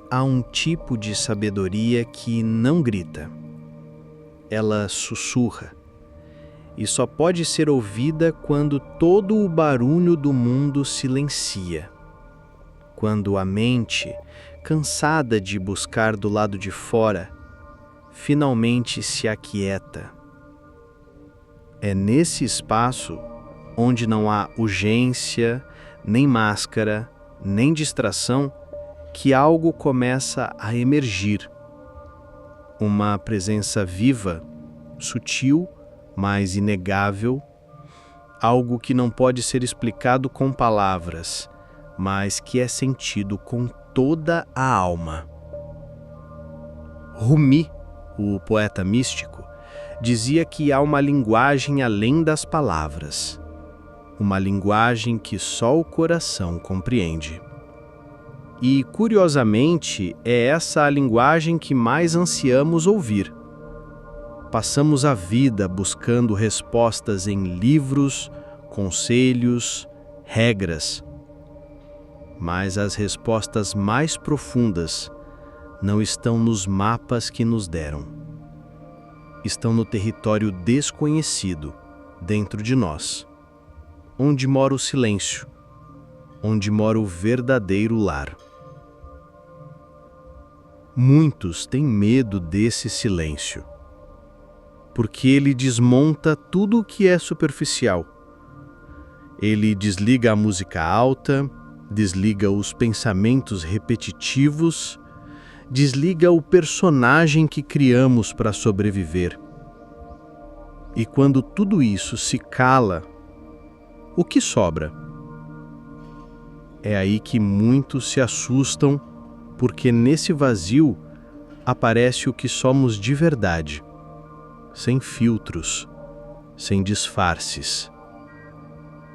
Há um tipo de sabedoria que não grita. Ela sussurra e só pode ser ouvida quando todo o barulho do mundo silencia. Quando a mente, cansada de buscar do lado de fora, finalmente se aquieta. É nesse espaço, onde não há urgência, nem máscara, nem distração, que algo começa a emergir. Uma presença viva, sutil, mas inegável, algo que não pode ser explicado com palavras, mas que é sentido com toda a alma. Rumi, o poeta místico, dizia que há uma linguagem além das palavras, uma linguagem que só o coração compreende. E, curiosamente, é essa a linguagem que mais ansiamos ouvir. Passamos a vida buscando respostas em livros, conselhos, regras. Mas as respostas mais profundas não estão nos mapas que nos deram. Estão no território desconhecido, dentro de nós, onde mora o silêncio, onde mora o verdadeiro lar. Muitos têm medo desse silêncio, porque ele desmonta tudo o que é superficial. Ele desliga a música alta, desliga os pensamentos repetitivos, desliga o personagem que criamos para sobreviver. E quando tudo isso se cala, o que sobra? É aí que muitos se assustam, porque nesse vazio aparece o que somos de verdade, sem filtros, sem disfarces.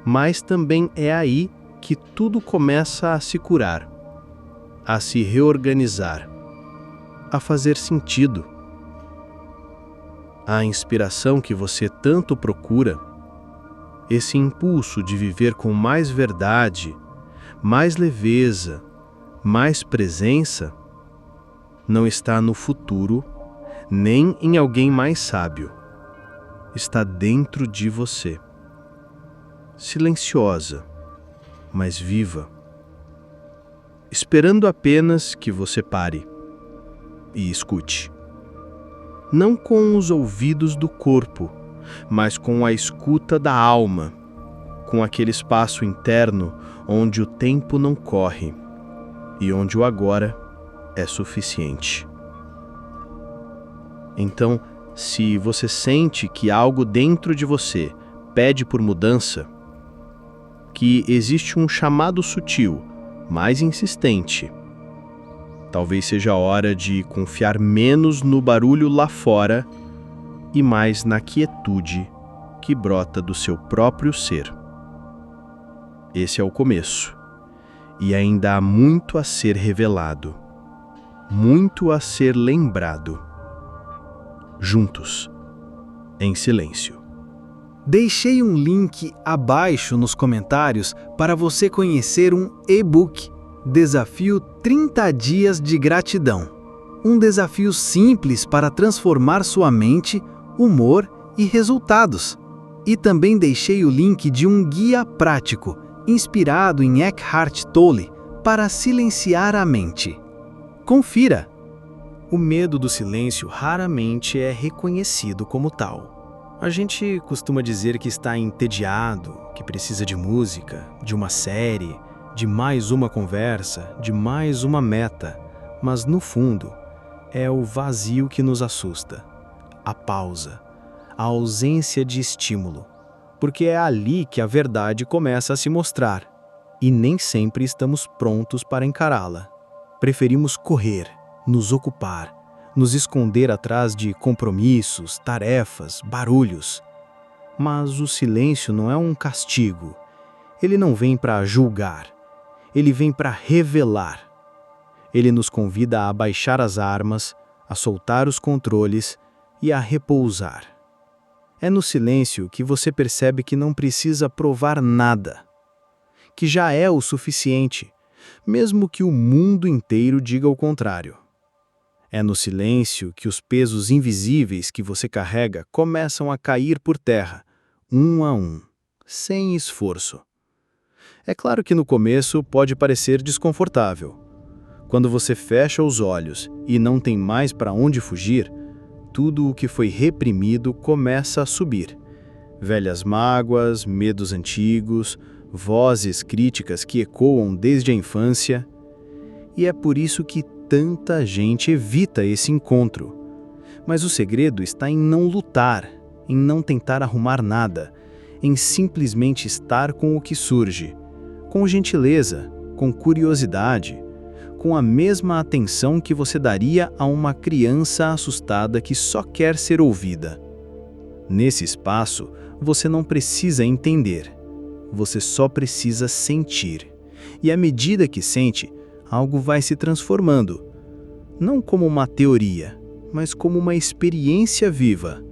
Mas também é aí que tudo começa a se curar, a se reorganizar, a fazer sentido. A inspiração que você tanto procura, esse impulso de viver com mais verdade, mais leveza, mais presença, não está no futuro, nem em alguém mais sábio. Está dentro de você. Silenciosa, mas viva. Esperando apenas que você pare e escute. Não com os ouvidos do corpo, mas com a escuta da alma, com aquele espaço interno onde o tempo não corre e onde o agora é suficiente. Então, se você sente que algo dentro de você pede por mudança, que existe um chamado sutil, mais insistente, talvez seja a hora de confiar menos no barulho lá fora e mais na quietude que brota do seu próprio ser. Esse é o começo, e ainda há muito a ser revelado, muito a ser lembrado. Juntos, em silêncio. Deixei um link abaixo nos comentários para você conhecer um e-book, Desafio 30 Dias de Gratidão. Um desafio simples para transformar sua mente, humor e resultados. E também deixei o link de um guia prático, inspirado em Eckhart Tolle, para silenciar a mente. Confira! O medo do silêncio raramente é reconhecido como tal. A gente costuma dizer que está entediado, que precisa de música, de uma série, de mais uma conversa, de mais uma meta, mas no fundo é o vazio que nos assusta, a pausa, a ausência de estímulo, porque é ali que a verdade começa a se mostrar e nem sempre estamos prontos para encará-la. Preferimos correr, nos ocupar, nos esconder atrás de compromissos, tarefas, barulhos. Mas o silêncio não é um castigo. Ele não vem para julgar. Ele vem para revelar. Ele nos convida a baixar as armas, a soltar os controles e a repousar. É no silêncio que você percebe que não precisa provar nada, que já é o suficiente, mesmo que o mundo inteiro diga o contrário. É no silêncio que os pesos invisíveis que você carrega começam a cair por terra, um a um, sem esforço. É claro que no começo pode parecer desconfortável. Quando você fecha os olhos e não tem mais para onde fugir, tudo o que foi reprimido começa a subir. Velhas mágoas, medos antigos, vozes críticas que ecoam desde a infância. E é por isso que tanta gente evita esse encontro. Mas o segredo está em não lutar, em não tentar arrumar nada, em simplesmente estar com o que surge, com gentileza, com curiosidade, com a mesma atenção que você daria a uma criança assustada que só quer ser ouvida. Nesse espaço, você não precisa entender, você só precisa sentir. E à medida que sente, algo vai se transformando, não como uma teoria, mas como uma experiência viva.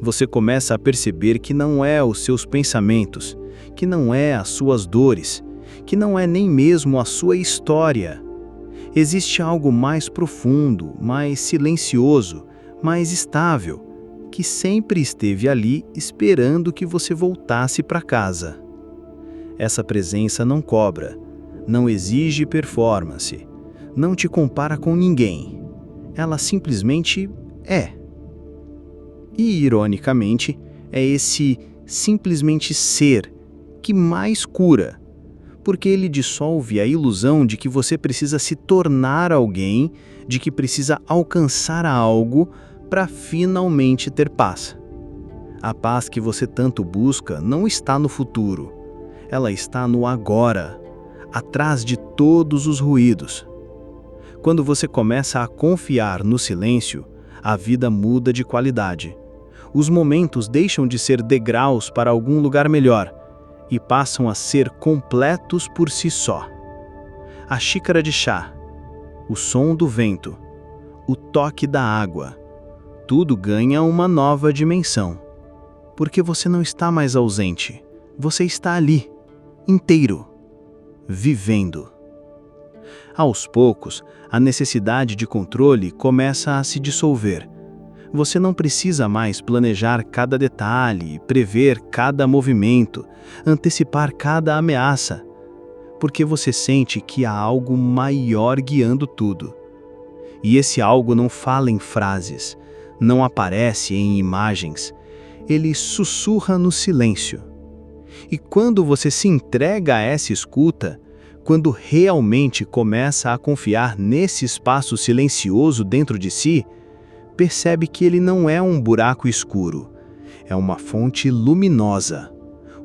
Você começa a perceber que não é os seus pensamentos, que não é as suas dores, que não é nem mesmo a sua história. Existe algo mais profundo, mais silencioso, mais estável, que sempre esteve ali esperando que você voltasse para casa. Essa presença não cobra, não exige performance, não te compara com ninguém. Ela simplesmente é. E, ironicamente, é esse simplesmente ser que mais cura, porque ele dissolve a ilusão de que você precisa se tornar alguém, de que precisa alcançar algo para finalmente ter paz. A paz que você tanto busca não está no futuro, ela está no agora, atrás de todos os ruídos. Quando você começa a confiar no silêncio, a vida muda de qualidade. Os momentos deixam de ser degraus para algum lugar melhor e passam a ser completos por si só. A xícara de chá, o som do vento, o toque da água, tudo ganha uma nova dimensão. Porque você não está mais ausente, você está ali, inteiro, vivendo. Aos poucos, a necessidade de controle começa a se dissolver. Você não precisa mais planejar cada detalhe, prever cada movimento, antecipar cada ameaça, porque você sente que há algo maior guiando tudo. E esse algo não fala em frases, não aparece em imagens, ele sussurra no silêncio. E quando você se entrega a essa escuta, quando realmente começa a confiar nesse espaço silencioso dentro de si, percebe que ele não é um buraco escuro, é uma fonte luminosa,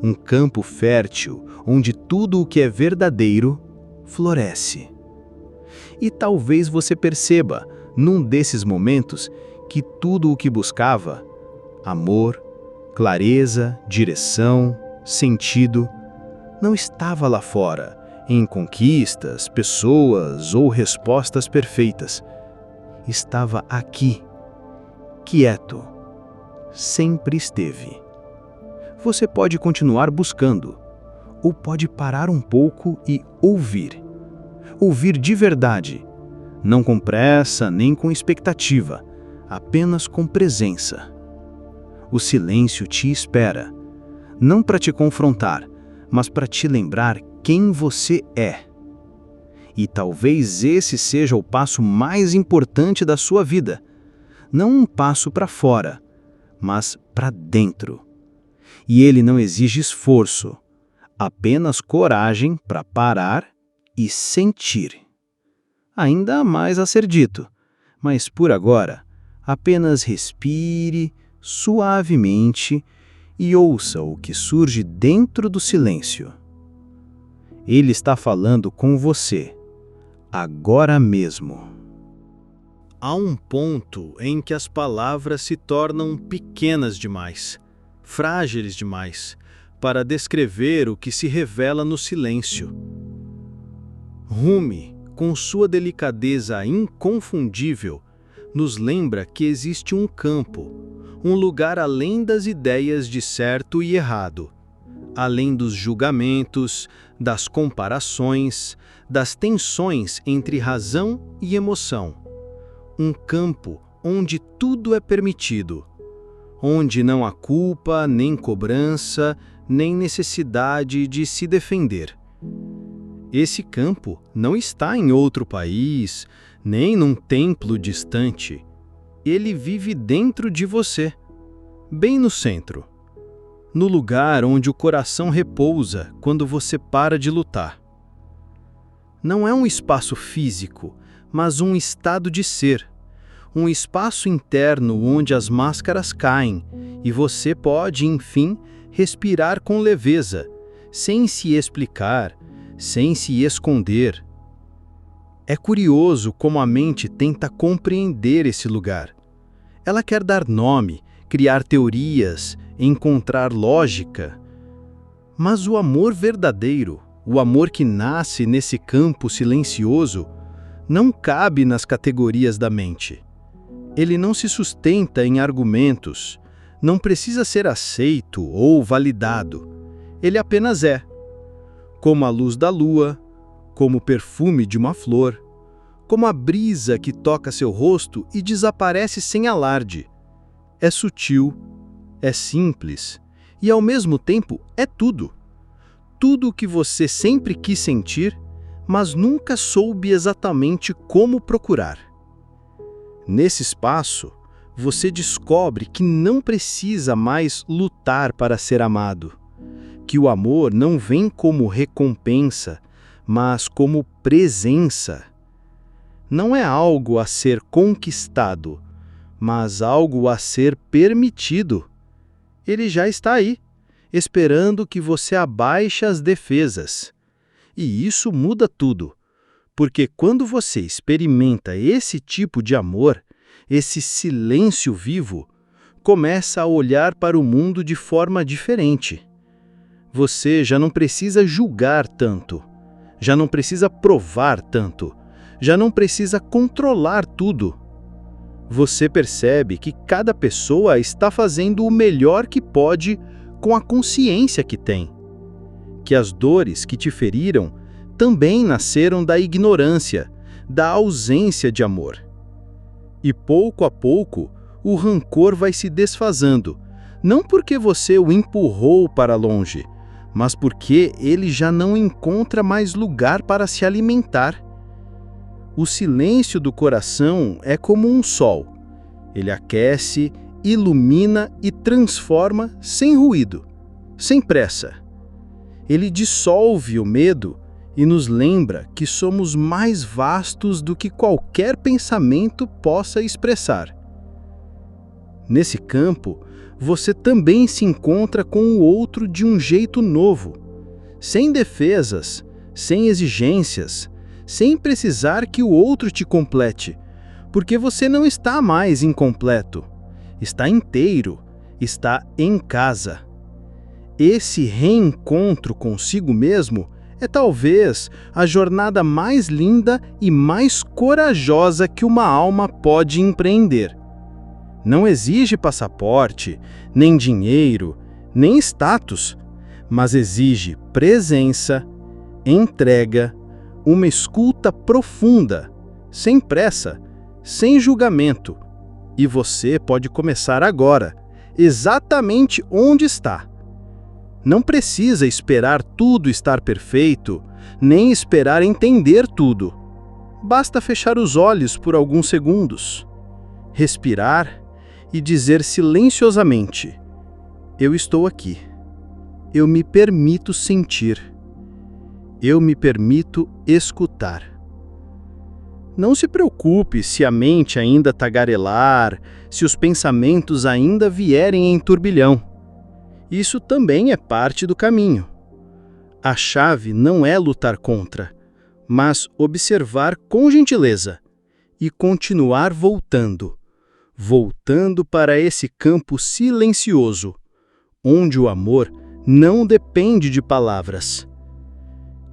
um campo fértil onde tudo o que é verdadeiro floresce. E talvez você perceba, num desses momentos, que tudo o que buscava, amor, clareza, direção, sentido, não estava lá fora, em conquistas, pessoas ou respostas perfeitas. Estava aqui, quieto, sempre esteve. Você pode continuar buscando, ou pode parar um pouco e ouvir. Ouvir de verdade, não com pressa nem com expectativa, apenas com presença. O silêncio te espera, não para te confrontar, mas para te lembrar quem você é. E talvez esse seja o passo mais importante da sua vida. Não um passo para fora, mas para dentro. E ele não exige esforço, apenas coragem para parar e sentir. Ainda há mais a ser dito, mas por agora, apenas respire suavemente e ouça o que surge dentro do silêncio. Ele está falando com você, agora mesmo. Há um ponto em que as palavras se tornam pequenas demais, frágeis demais, para descrever o que se revela no silêncio. Rumi, com sua delicadeza inconfundível, nos lembra que existe um campo, um lugar além das ideias de certo e errado, além dos julgamentos, das comparações, das tensões entre razão e emoção. Um campo onde tudo é permitido, onde não há culpa, nem cobrança, nem necessidade de se defender. Esse campo não está em outro país, nem num templo distante. Ele vive dentro de você, bem no centro, no lugar onde o coração repousa quando você para de lutar. Não é um espaço físico, mas um estado de ser, um espaço interno onde as máscaras caem e você pode, enfim, respirar com leveza, sem se explicar, sem se esconder. É curioso como a mente tenta compreender esse lugar. Ela quer dar nome, criar teorias, encontrar lógica. Mas o amor verdadeiro, o amor que nasce nesse campo silencioso, não cabe nas categorias da mente. Ele não se sustenta em argumentos, não precisa ser aceito ou validado. Ele apenas é. Como a luz da lua, como o perfume de uma flor, como a brisa que toca seu rosto e desaparece sem alarde. É sutil, é simples e, ao mesmo tempo, é tudo. Tudo o que você sempre quis sentir, mas nunca soube exatamente como procurar. Nesse espaço, você descobre que não precisa mais lutar para ser amado, que o amor não vem como recompensa, mas como presença. Não é algo a ser conquistado, mas algo a ser permitido. Ele já está aí, esperando que você abaixe as defesas. E isso muda tudo, porque quando você experimenta esse tipo de amor, esse silêncio vivo, começa a olhar para o mundo de forma diferente. Você já não precisa julgar tanto, já não precisa provar tanto, já não precisa controlar tudo. Você percebe que cada pessoa está fazendo o melhor que pode com a consciência que tem. Que as dores que te feriram também nasceram da ignorância, da ausência de amor. E pouco a pouco, o rancor vai se desfazendo, não porque você o empurrou para longe, mas porque ele já não encontra mais lugar para se alimentar. O silêncio do coração é como um sol. Ele aquece, ilumina e transforma sem ruído, sem pressa. Ele dissolve o medo e nos lembra que somos mais vastos do que qualquer pensamento possa expressar. Nesse campo, você também se encontra com o outro de um jeito novo, sem defesas, sem exigências, sem precisar que o outro te complete, porque você não está mais incompleto, está inteiro, está em casa. Esse reencontro consigo mesmo é talvez a jornada mais linda e mais corajosa que uma alma pode empreender. Não exige passaporte, nem dinheiro, nem status, mas exige presença, entrega, uma escuta profunda, sem pressa, sem julgamento. E você pode começar agora, exatamente onde está. Não precisa esperar tudo estar perfeito, nem esperar entender tudo. Basta fechar os olhos por alguns segundos, respirar e dizer silenciosamente: eu estou aqui. Eu me permito sentir. Eu me permito escutar. Não se preocupe se a mente ainda tagarelar, se os pensamentos ainda vierem em turbilhão. Isso também é parte do caminho. A chave não é lutar contra, mas observar com gentileza e continuar voltando para esse campo silencioso, onde o amor não depende de palavras.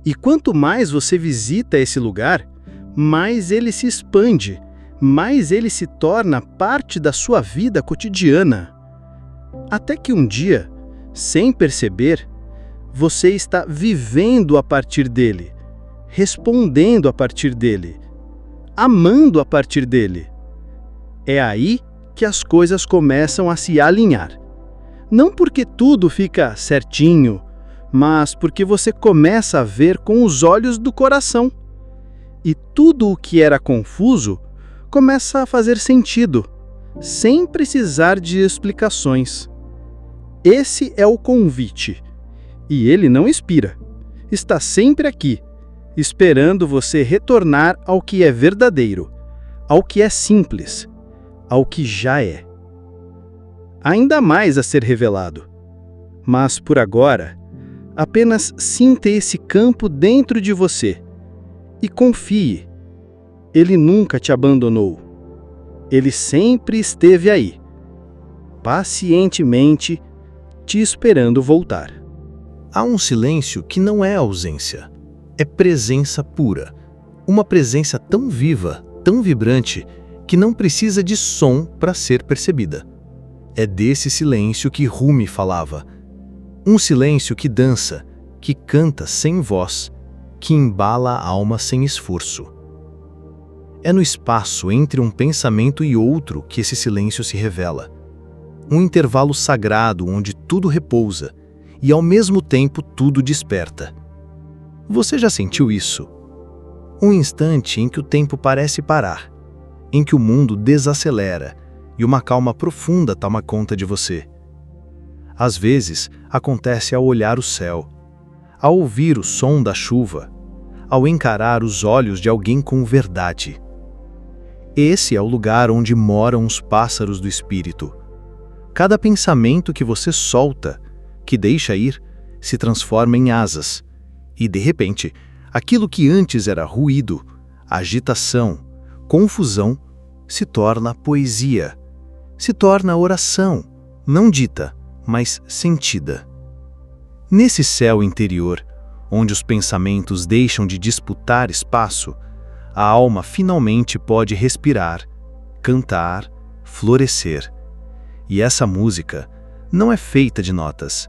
E quanto mais você visita esse lugar, mais ele se expande, mais ele se torna parte da sua vida cotidiana. Até que um dia, sem perceber, Você está vivendo a partir dele, respondendo a partir dele, amando a partir dele. É aí que as coisas começam a se alinhar. Não porque tudo fica certinho, mas porque você começa a ver com os olhos do coração. E tudo o que era confuso começa a fazer sentido, sem precisar de explicações. Esse é o convite. E ele não expira. Está sempre aqui, esperando você retornar ao que é verdadeiro, ao que é simples, ao que já é. Ainda mais a ser revelado. Mas, por agora, apenas sinta esse campo dentro de você e confie. Ele nunca te abandonou. Ele sempre esteve aí, pacientemente, te esperando voltar. Há um silêncio que não é ausência, é presença pura. Uma presença tão viva, tão vibrante, que não precisa de som para ser percebida. É desse silêncio que Rumi falava. Um silêncio que dança, que canta sem voz, que embala a alma sem esforço. É no espaço entre um pensamento e outro que esse silêncio se revela. Um intervalo sagrado onde tudo repousa e ao mesmo tempo tudo desperta. Você já sentiu isso? Um instante em que o tempo parece parar, em que o mundo desacelera e uma calma profunda toma conta de você. Às vezes, acontece ao olhar o céu, ao ouvir o som da chuva, ao encarar os olhos de alguém com verdade. Esse é o lugar onde moram os pássaros do espírito. Cada pensamento que você solta, que deixa ir, se transforma em asas. E, de repente, aquilo que antes era ruído, agitação, confusão, se torna poesia, se torna oração, não dita, mas sentida. Nesse céu interior, onde os pensamentos deixam de disputar espaço, a alma finalmente pode respirar, cantar, florescer. E essa música não é feita de notas,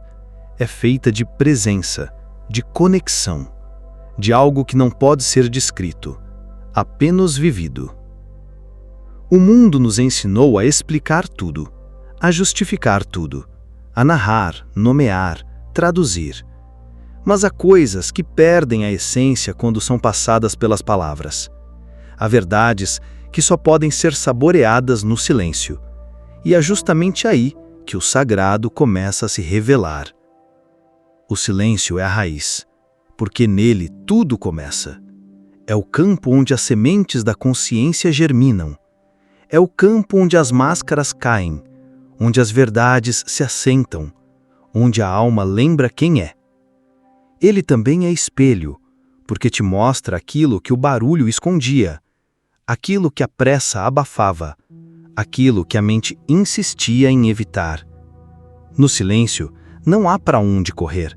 é feita de presença, de conexão, de algo que não pode ser descrito, apenas vivido. O mundo nos ensinou a explicar tudo, a justificar tudo, a narrar, nomear, traduzir. Mas há coisas que perdem a essência quando são passadas pelas palavras. Há verdades que só podem ser saboreadas no silêncio. E é justamente aí que o sagrado começa a se revelar. O silêncio é a raiz, porque nele tudo começa. É o campo onde as sementes da consciência germinam. É o campo onde as máscaras caem, onde as verdades se assentam, onde a alma lembra quem é. Ele também é espelho, porque te mostra aquilo que o barulho escondia, aquilo que a pressa abafava, aquilo que a mente insistia em evitar. No silêncio, não há para onde correr,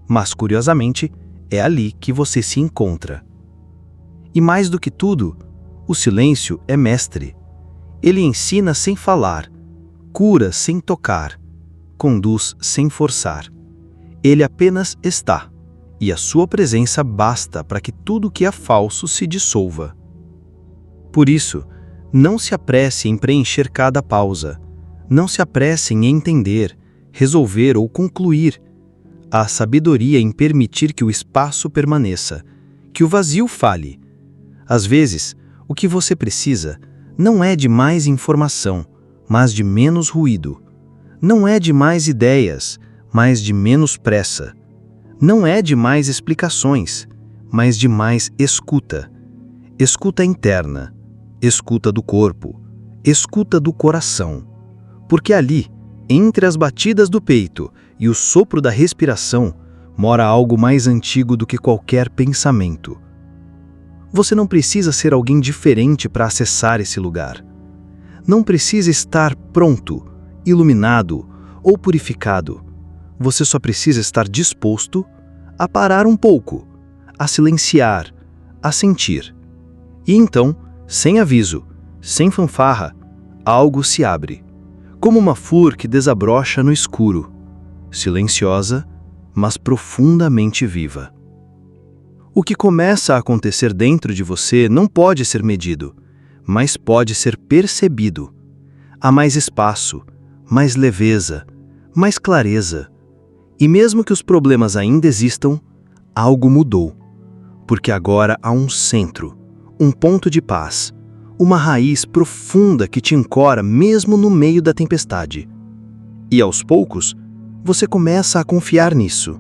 mas, curiosamente, é ali que você se encontra. E mais do que tudo, o silêncio é mestre. Ele ensina sem falar, cura sem tocar, conduz sem forçar. Ele apenas está, e a sua presença basta para que tudo que é falso se dissolva. Por isso, não se apresse em preencher cada pausa. Não se apresse em entender, resolver ou concluir. Há sabedoria em permitir que o espaço permaneça, que o vazio fale. Às vezes, o que você precisa não é de mais informação, mas de menos ruído. Não é de mais ideias, mas de menos pressa. Não é de mais explicações, mas de mais escuta. Escuta interna, escuta do corpo, escuta do coração. Porque ali, entre as batidas do peito e o sopro da respiração, mora algo mais antigo do que qualquer pensamento. Você não precisa ser alguém diferente para acessar esse lugar. Não precisa estar pronto, iluminado ou purificado. Você só precisa estar disposto a parar um pouco, a silenciar, a sentir. E então, sem aviso, sem fanfarra, algo se abre, como uma flor que desabrocha no escuro, silenciosa, mas profundamente viva. O que começa a acontecer dentro de você não pode ser medido, mas pode ser percebido. Há mais espaço, mais leveza, mais clareza. E mesmo que os problemas ainda existam, algo mudou. Porque agora há um centro, um ponto de paz, uma raiz profunda que te ancora mesmo no meio da tempestade. E aos poucos, você começa a confiar nisso.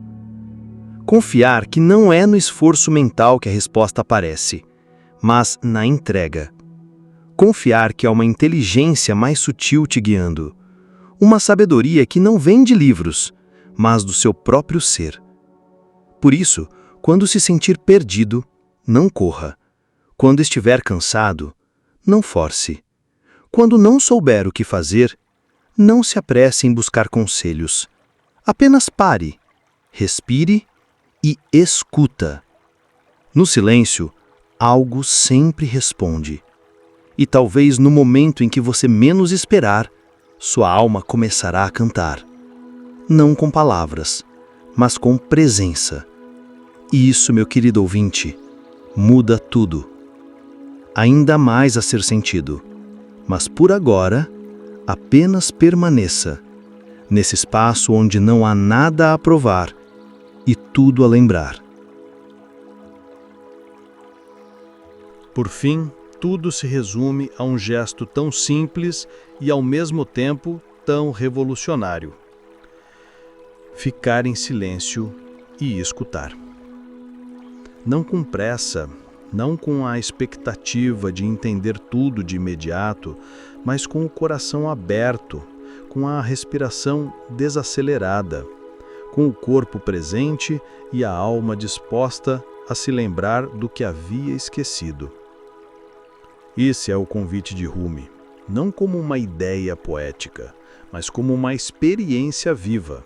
Confiar que não é no esforço mental que a resposta aparece, mas na entrega. Confiar que há uma inteligência mais sutil te guiando. Uma sabedoria que não vem de livros, mas do seu próprio ser. Por isso, quando se sentir perdido, não corra. Quando estiver cansado, não force. Quando não souber o que fazer, não se apresse em buscar conselhos. Apenas pare, respire e escuta. No silêncio, algo sempre responde. E talvez no momento em que você menos esperar, sua alma começará a cantar. Não com palavras, mas com presença. E isso, meu querido ouvinte, muda tudo. Ainda mais a ser sentido. Mas por agora, apenas permaneça nesse espaço onde não há nada a provar e tudo a lembrar. Por fim, tudo se resume a um gesto tão simples e ao mesmo tempo tão revolucionário. Ficar em silêncio e escutar. Não com pressa, não com a expectativa de entender tudo de imediato, mas com o coração aberto, com a respiração desacelerada, com o corpo presente e a alma disposta a se lembrar do que havia esquecido. Esse é o convite de Rumi, não como uma ideia poética, mas como uma experiência viva.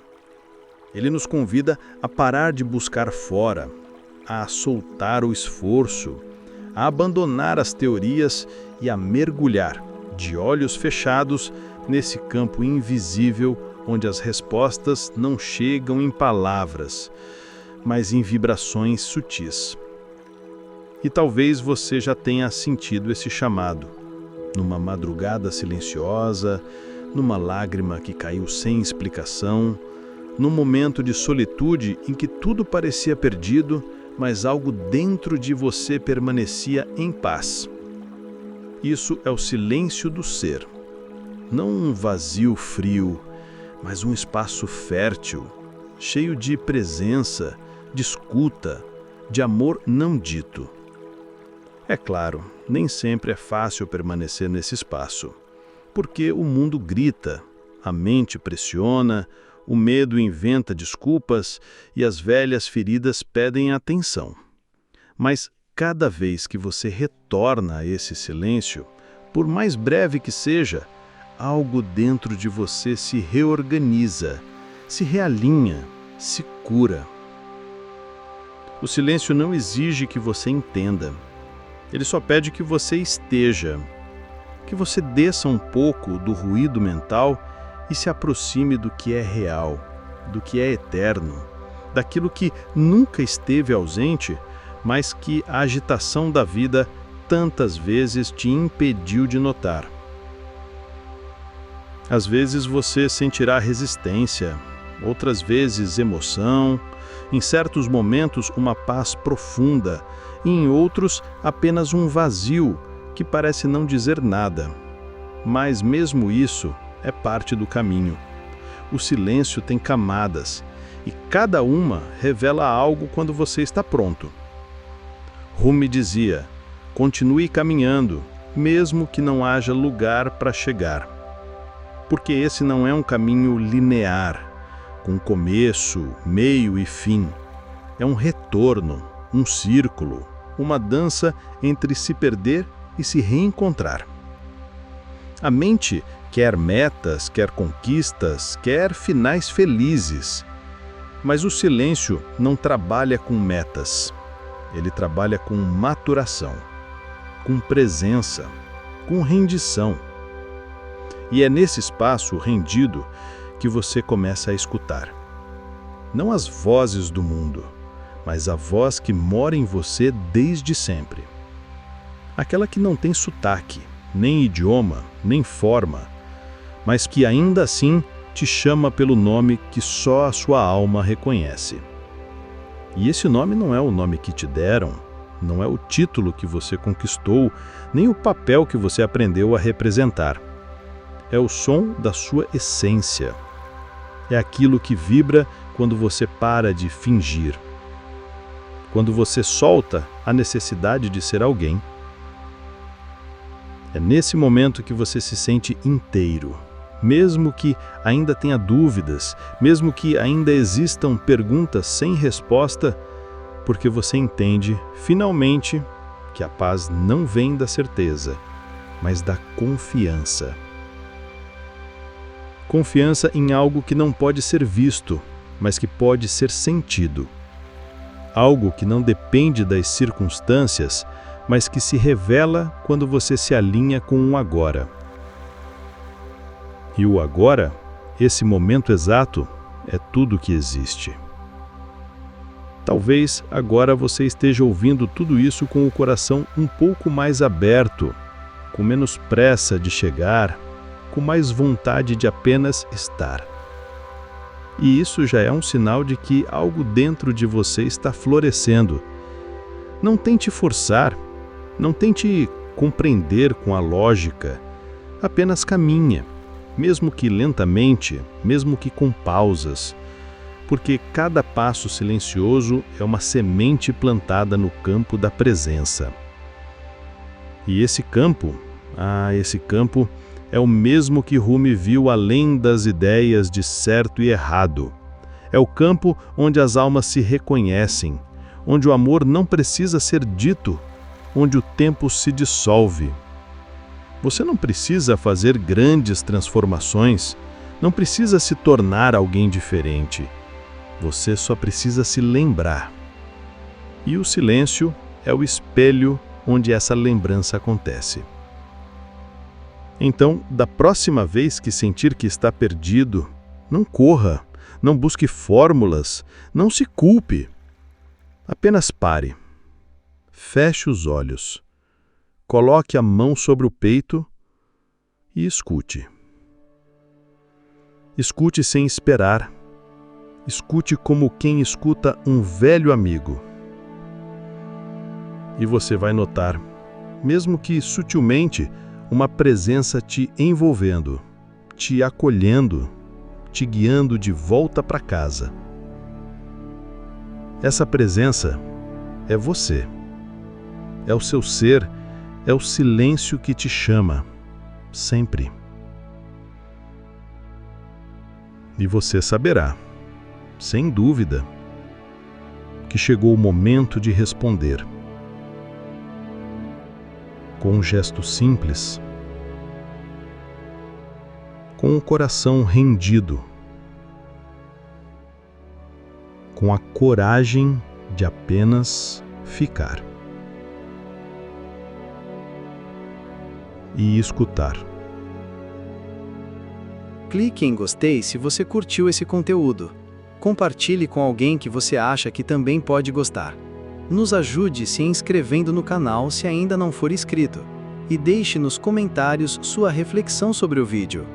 Ele nos convida a parar de buscar fora, a soltar o esforço, a abandonar as teorias e a mergulhar, de olhos fechados, nesse campo invisível onde as respostas não chegam em palavras, mas em vibrações sutis. E talvez você já tenha sentido esse chamado, numa madrugada silenciosa, numa lágrima que caiu sem explicação, num momento de solitude em que tudo parecia perdido, mas algo dentro de você permanecia em paz. Isso é o silêncio do ser. Não um vazio frio, mas um espaço fértil, cheio de presença, de escuta, de amor não dito. É claro, nem sempre é fácil permanecer nesse espaço, porque o mundo grita, a mente pressiona, o medo inventa desculpas e as velhas feridas pedem atenção. Mas cada vez que você retorna a esse silêncio, por mais breve que seja, algo dentro de você se reorganiza, se realinha, se cura. O silêncio não exige que você entenda. Ele só pede que você esteja, que você desça um pouco do ruído mental e se aproxime do que é real, do que é eterno, daquilo que nunca esteve ausente, mas que a agitação da vida tantas vezes te impediu de notar. Às vezes você sentirá resistência, outras vezes emoção, em certos momentos uma paz profunda e em outros apenas um vazio que parece não dizer nada. Mas mesmo isso é parte do caminho. O silêncio tem camadas e cada uma revela algo quando você está pronto. Rumi dizia: continue caminhando, mesmo que não haja lugar para chegar. Porque esse não é um caminho linear, com começo, meio e fim. É um retorno, um círculo, uma dança entre se perder e se reencontrar. A mente quer metas, quer conquistas, quer finais felizes. Mas o silêncio não trabalha com metas. Ele trabalha com maturação, com presença, com rendição. E é nesse espaço rendido que você começa a escutar. não as vozes do mundo, mas a voz que mora em você desde sempre. Aquela que não tem sotaque, nem idioma, nem forma, mas que ainda assim te chama pelo nome que só a sua alma reconhece. E esse nome não é o nome que te deram, não é o título que você conquistou, nem o papel que você aprendeu a representar. É o som da sua essência. É aquilo que vibra quando você para de fingir. Quando você solta a necessidade de ser alguém. É nesse momento que você se sente inteiro. Mesmo que ainda tenha dúvidas, mesmo que ainda existam perguntas sem resposta, porque você entende, finalmente, que a paz não vem da certeza, mas da confiança. Confiança em algo que não pode ser visto, mas que pode ser sentido. Algo que não depende das circunstâncias, mas que se revela quando você se alinha com o agora. E o agora, esse momento exato, é tudo que existe. Talvez agora você esteja ouvindo tudo isso com o coração um pouco mais aberto, com menos pressa de chegar, com mais vontade de apenas estar. E isso já é um sinal de que algo dentro de você está florescendo. Não tente forçar, não tente compreender com a lógica, apenas caminha, mesmo que lentamente, mesmo que com pausas, porque cada passo silencioso é uma semente plantada no campo da presença. E esse campo é o mesmo que Rumi viu além das ideias de certo e errado. É o campo onde as almas se reconhecem, onde o amor não precisa ser dito, onde o tempo se dissolve. Você não precisa fazer grandes transformações, não precisa se tornar alguém diferente. Você só precisa se lembrar. E o silêncio é o espelho onde essa lembrança acontece. Então, da próxima vez que sentir que está perdido, não corra, não busque fórmulas, não se culpe. Apenas pare. Feche os olhos. Coloque a mão sobre o peito e escute. Escute sem esperar. Escute como quem escuta um velho amigo. E você vai notar, mesmo que sutilmente, uma presença te envolvendo, te acolhendo, te guiando de volta para casa. Essa presença é você. É o seu ser, é o silêncio que te chama, sempre. E você saberá, sem dúvida, que chegou o momento de responder. Com um gesto simples, com o coração rendido, com a coragem de apenas ficar e escutar. Clique em gostei se você curtiu esse conteúdo. Compartilhe com alguém que você acha que também pode gostar. Nos ajude se inscrevendo no canal se ainda não for inscrito. E deixe nos comentários sua reflexão sobre o vídeo.